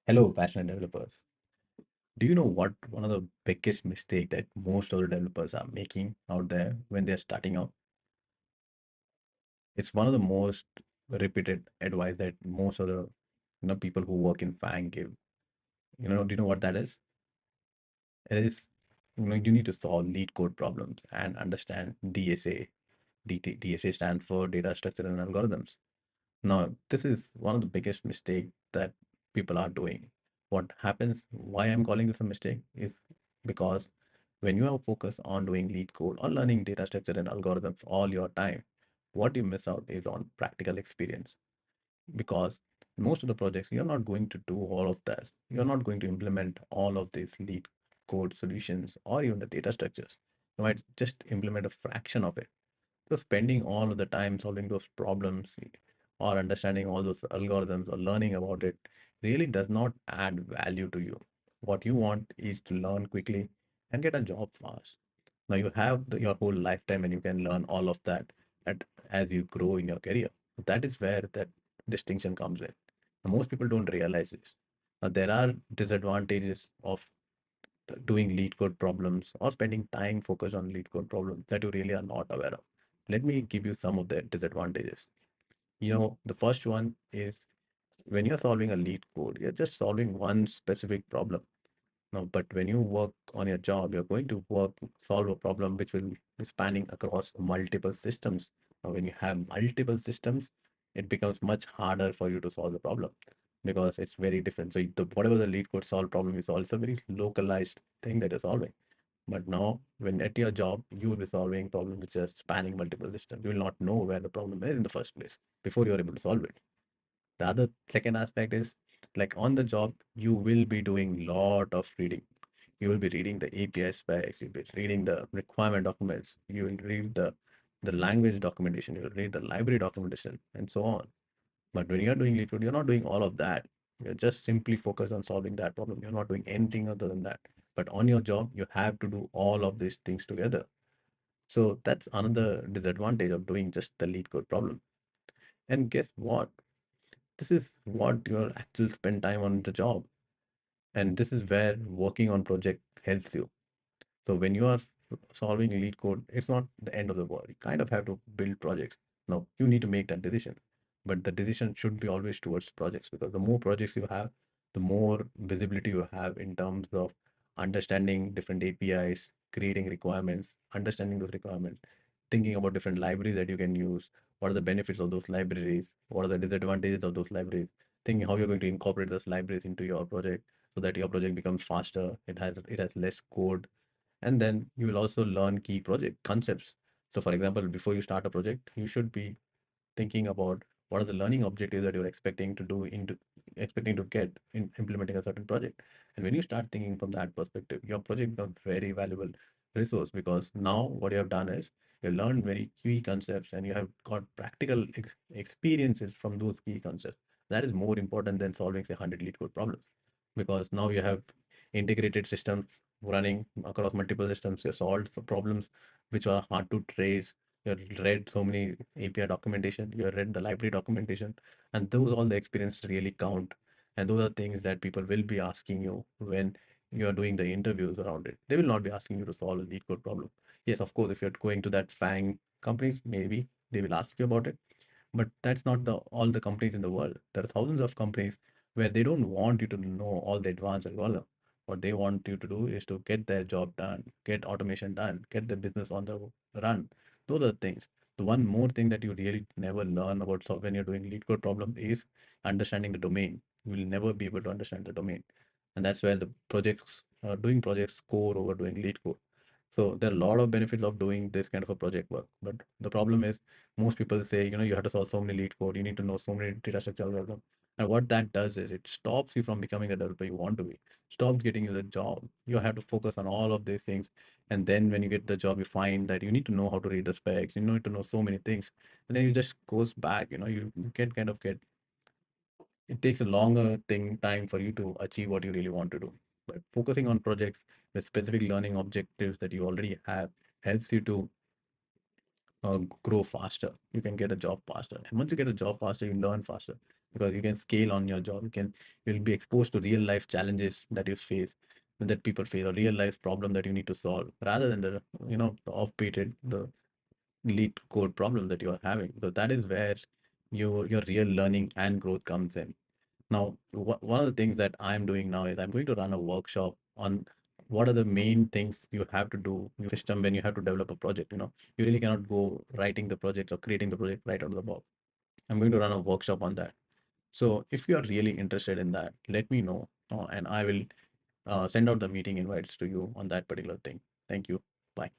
Hello, passionate developers. Do you know what one of the biggest mistake that most of the developers are making out there when they're starting out? It's one of the most repeated advice that most of the people who work in FANG give. Do you know what that is? It is, you need to solve lead code problems and understand DSA. DSA stands for data structure and algorithms. Now, this is one of the biggest mistake that people are doing. What happens, why I'm calling this a mistake is because when you are focused on doing lead code or learning data structure and algorithms all your time, what you miss out is on practical experience. Because most of the projects, you're not going to do all of that. You're not going to implement all of these lead code solutions or even the data structures. You might just implement a fraction of it. So spending all of the time solving those problems or understanding all those algorithms or learning about it really does not add value to you. What you want is to learn quickly and get a job fast. Now you have your whole lifetime and you can learn all of that as you grow in your career. That is where that distinction comes in. Now, most people don't realize this. Now, there are disadvantages of doing lead code problems or spending time focused on lead code problems that you really are not aware of. Let me give you some of the disadvantages. The first one is when you're solving a lead code, you're just solving one specific problem. Now, but when you work on your job, you're going to solve a problem which will be spanning across multiple systems. Now, when you have multiple systems, it becomes much harder for you to solve the problem because it's very different. So whatever the lead code solve problem you solve, it's a very localized thing that you're solving. But now, when at your job, you will be solving problems which are spanning multiple systems. You will not know where the problem is in the first place before you're able to solve it. The other second aspect is like on the job, you will be doing lot of reading. You will be reading the API specs, you'll be reading the requirement documents, you will read the language documentation, you will read the library documentation, and so on. But when you're doing lead code, you're not doing all of that. You're just simply focused on solving that problem. You're not doing anything other than that. But on your job, you have to do all of these things together. So that's another disadvantage of doing just the lead code problem. And guess what? This is what your actual spend time on the job. And this is where working on project helps you. So when you are solving lead code, it's not the end of the world. You kind of have to build projects. Now you need to make that decision, but the decision should be always towards projects because the more projects you have, the more visibility you have in terms of understanding different APIs, creating requirements, understanding those requirements, thinking about different libraries that you can use. What are the benefits of those libraries? What are the disadvantages of those libraries? Thinking how you're going to incorporate those libraries into your project so that your project becomes faster. It has less code, and then you will also learn key project concepts. So for example, before you start a project, you should be thinking about what are the learning objectives that you're expecting to get in implementing a certain project. And when you start thinking from that perspective, your project becomes very valuable resource because now what you have done is you learned very key concepts and you have got practical experiences from those key concepts. That is more important than solving say 100 lead code problems because now you have integrated systems running across multiple systems. You solved the problems which are hard to trace. You have read so many API documentation, you have read the library documentation, and those all the experience really count. And those are things that people will be asking you when you are doing the interviews around it. They will not be asking you to solve a lead code problem. Yes, of course, if you're going to that FANG companies, maybe they will ask you about it, but that's not the all the companies in the world. There are thousands of companies where they don't want you to know all the advanced algorithm. What they want you to do is to get their job done, get automation done, get the business on the run. Those are the things. The one more thing that you really never learn about when you're doing lead code problem is understanding the domain. You will never be able to understand the domain. And that's where the doing projects core over doing lead code. So there are a lot of benefits of doing this kind of a project work. But the problem is most people say, you have to solve so many lead code, you need to know so many data structure algorithms. And what that does is it stops you from becoming the developer you want to be, stops getting you the job. You have to focus on all of these things. And then when you get the job, you find that you need to know how to read the specs, you need to know so many things. And then you just goes back, you get kind of get it takes a longer time for you to achieve what you really want to do. But focusing on projects with specific learning objectives that you already have helps you to grow faster. You can get a job faster. And once you get a job faster, you learn faster. because you can scale on your job. You'll be exposed to real life challenges that you face, that people face, or real life problem that you need to solve, rather than the off-beated, the lead code problem that you're having. So that is where your real learning and growth comes in. Now, one of the things that I'm doing now is I'm going to run a workshop on what are the main things you have to do in your system when you have to develop a project. You really cannot go writing the project or creating the project right out of the box. I'm going to run a workshop on that. So if you are really interested in that, let me know, and I will send out the meeting invites to you on that particular thing. Thank you. Bye.